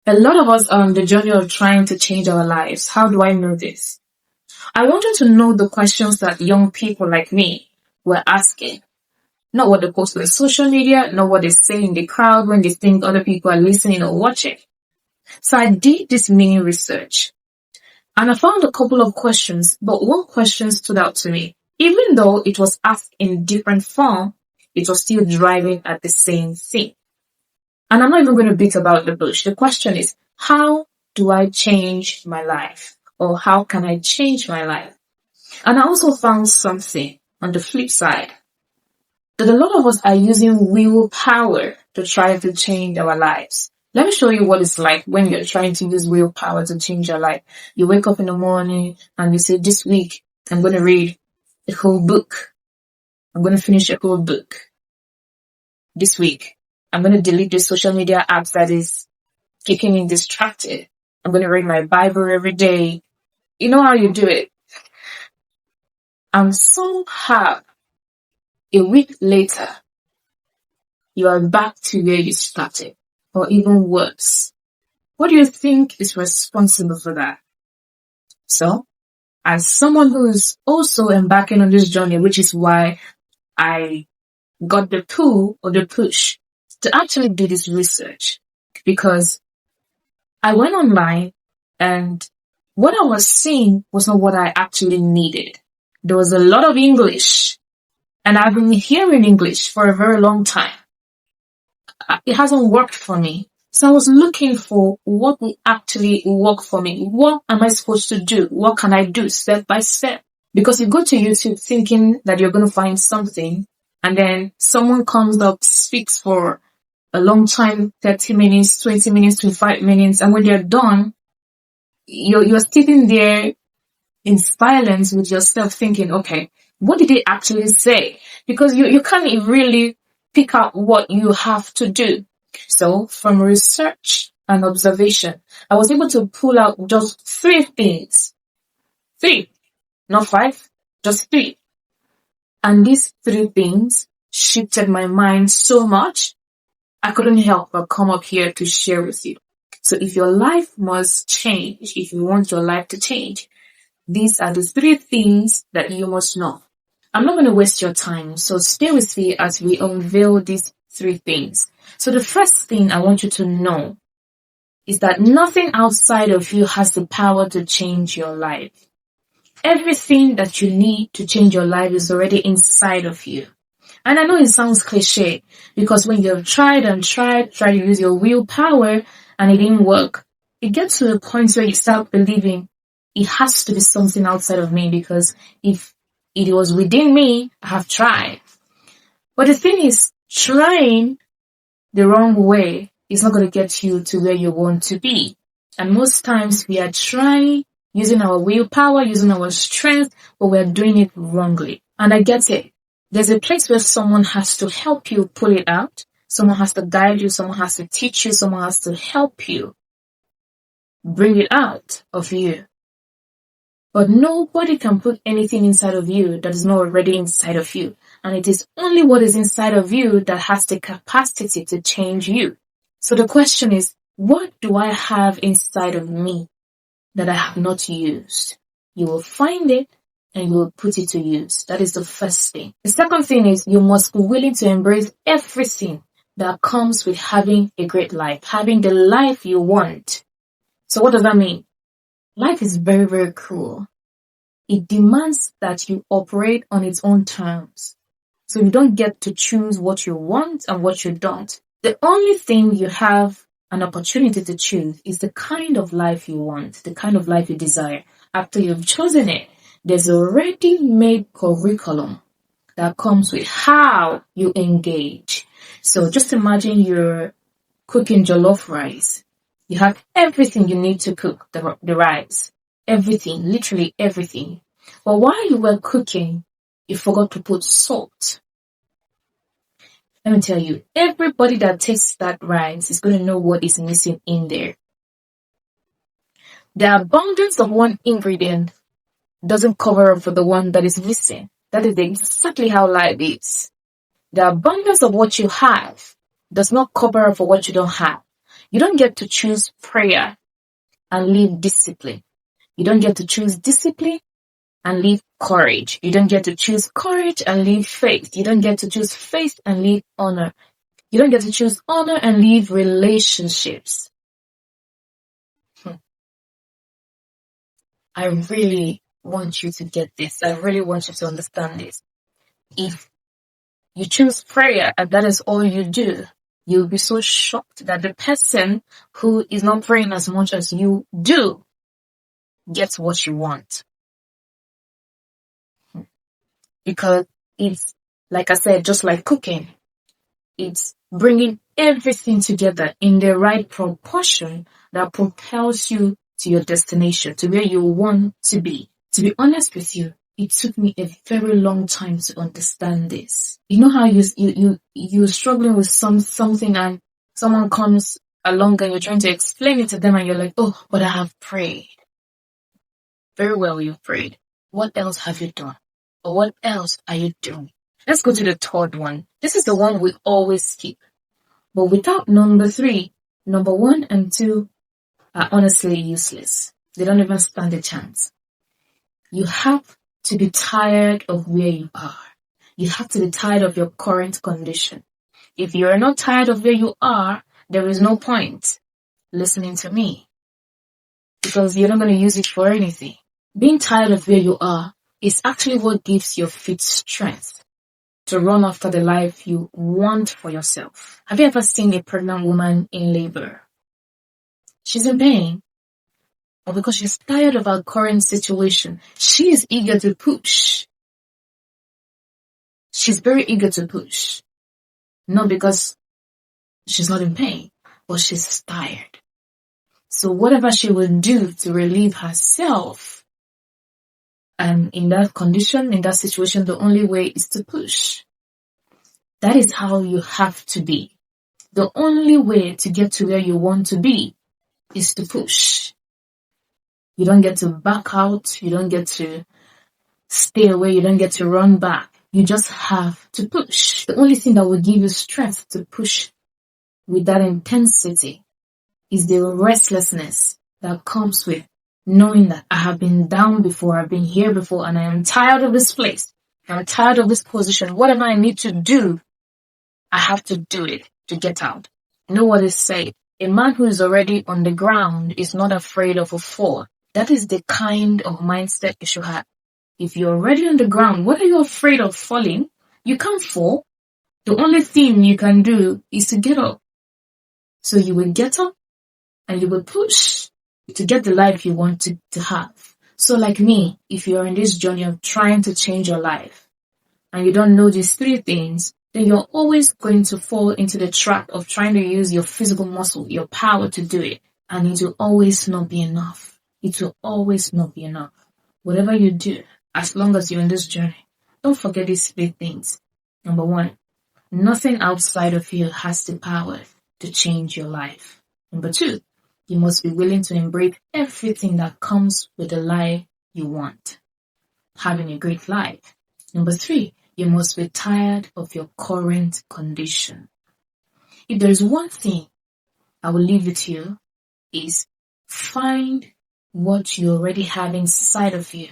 A lot of us are on the journey of trying to change our lives. How do I know this? I wanted to know the questions that young people like me were asking. Not what they post on social media, not what they say in the crowd when they think other people are listening or watching. So I did this mini research and I found a couple of questions, but one question stood out to me. Even though it was asked in different form, it was still driving at the same thing. And I'm not even going to beat about the bush. The question is, how do I change my life? Or how can I change my life? And I also found something on the flip side, that a lot of us are using willpower to try to change our lives. Let me show you what it's like when you're trying to use willpower to change your life. You wake up in the morning and you say, this week, I'm going to read a whole book. I'm going to finish a whole book. This week, I'm going to delete the social media apps that is keeping me distracted. I'm going to read my Bible every day. You know how you do it. And somehow, a week later, you are back to where you started, or even worse. What do you think is responsible for that? So, as someone who is also embarking on this journey, which is why I got the pull or the push to actually do this research, because I went online and what I was seeing was not what I actually needed. There was a lot of English, and I've been hearing English for a very long time. It hasn't worked for me. So I was looking for what will actually work for me. What am I supposed to do? What can I do step by step? Because you go to YouTube thinking that you're going to find something, and then someone comes up, speaks for a long time, 30 minutes, 20 minutes, 25 minutes, and when they're done, you're sitting there in silence with yourself thinking, okay, what did they actually say? Because you can't really pick out what you have to do. So from research and observation, I was able to pull out just 3 things. 3, not 5, just 3. And these 3 things shifted my mind so much, I couldn't help but come up here to share with you. So if your life must change, if you want your life to change, these are the 3 things that you must know. I'm not going to waste your time, so stay with me as we unveil these 3 things. So the first thing I want you to know is that nothing outside of you has the power to change your life. Everything that you need to change your life is already inside of you. And I know it sounds cliche, because when you've tried to use your willpower and it didn't work, it gets to a point where you start believing it has to be something outside of me, because if it was within me, I have tried. But the thing is, trying the wrong way is not going to get you to where you want to be. And most times we are trying using our willpower, using our strength, but we're doing it wrongly. And I get it. There's a place where someone has to help you pull it out. Someone has to guide you. Someone has to teach you. Someone has to help you bring it out of you. But nobody can put anything inside of you that is not already inside of you. And it is only what is inside of you that has the capacity to change you. So the question is, what do I have inside of me that I have not used? You will find it and you will put it to use. That is the first thing. The second thing is, you must be willing to embrace everything that comes with having a great life, having the life you want. So what does that mean? Life is very, very cruel. It demands that you operate on its own terms. So you don't get to choose what you want and what you don't. The only thing you have an opportunity to choose is the kind of life you want, the kind of life you desire. After you've chosen it, there's already made curriculum that comes with how you engage. So just imagine you're cooking jollof rice. You have everything you need to cook the rice. Everything, literally everything. But while you were cooking, you forgot to put salt. Let me tell you, everybody that tastes that rice is going to know what is missing in there. The abundance of one ingredient doesn't cover up for the one that is missing. That is exactly how life is. The abundance of what you have does not cover up for what you don't have. You don't get to choose prayer and leave discipline. You don't get to choose discipline and leave courage. You don't get to choose courage and leave faith. You don't get to choose faith and leave honor. You don't get to choose honor and leave relationships. I really want you to get this. I really want you to understand this. If you choose prayer and that is all you do, you'll be so shocked that the person who is not praying as much as you do gets what you want. Because it's, like I said, just like cooking. It's bringing everything together in the right proportion that propels you to your destination, to where you want to be. To be honest with you, it took me a very long time to understand this. You know how you're struggling with something and someone comes along and you're trying to explain it to them and you're like, oh, but I have prayed. Very well, you've prayed. What else have you done? Or what else are you doing? Let's go to the third one. This is the one we always skip. But without number 3, number 1 and 2 are honestly useless. They don't even stand a chance. You have to be tired of where you are. You have to be tired of your current condition. If you are not tired of where you are, there is no point listening to me. Because you're not going to use it for anything. Being tired of where you are is actually what gives your feet strength to run after the life you want for yourself. Have you ever seen a pregnant woman in labor? She's in pain. But because she's tired of her current situation, she is eager to push. She's very eager to push. Not because she's not in pain, but she's tired. So whatever she will do to relieve herself, and in that condition, in that situation, the only way is to push. That is how you have to be. The only way to get to where you want to be is to push. You don't get to back out. You don't get to stay away. You don't get to run back. You just have to push. The only thing that will give you strength to push with that intensity is the restlessness that comes with knowing that I have been down before, I've been here before, and I am tired of this place. I'm tired of this position. Whatever I need to do, I have to do it to get out. You know what is said? A man who is already on the ground is not afraid of a fall. That is the kind of mindset you should have. If you're already on the ground, what are you afraid of falling? You can't fall. The only thing you can do is to get up. So you will get up and you will push to get the life you want to have. So like me, if you're in this journey of trying to change your life and you don't know these 3 things, then you're always going to fall into the trap of trying to use your physical muscle, your power to do it. And it will always not be enough. It will always not be enough. Whatever you do, as long as you're in this journey, don't forget these 3 things. Number 1, nothing outside of you has the power to change your life. Number 2, you must be willing to embrace everything that comes with the life you want. Having a great life. Number 3, you must be tired of your current condition. If there is one thing I will leave with you, is find what you already have inside of you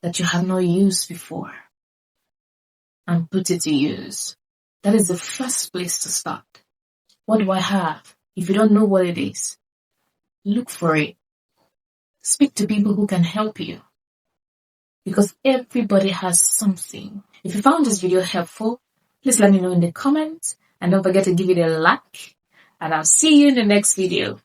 that you have not used before and put it to use. That is the first place to start. What do I have? If you don't know what it is, look for it. Speak to people who can help you. Because everybody has something. If you found this video helpful, please let me know in the comments. And don't forget to give it a like. And I'll see you in the next video.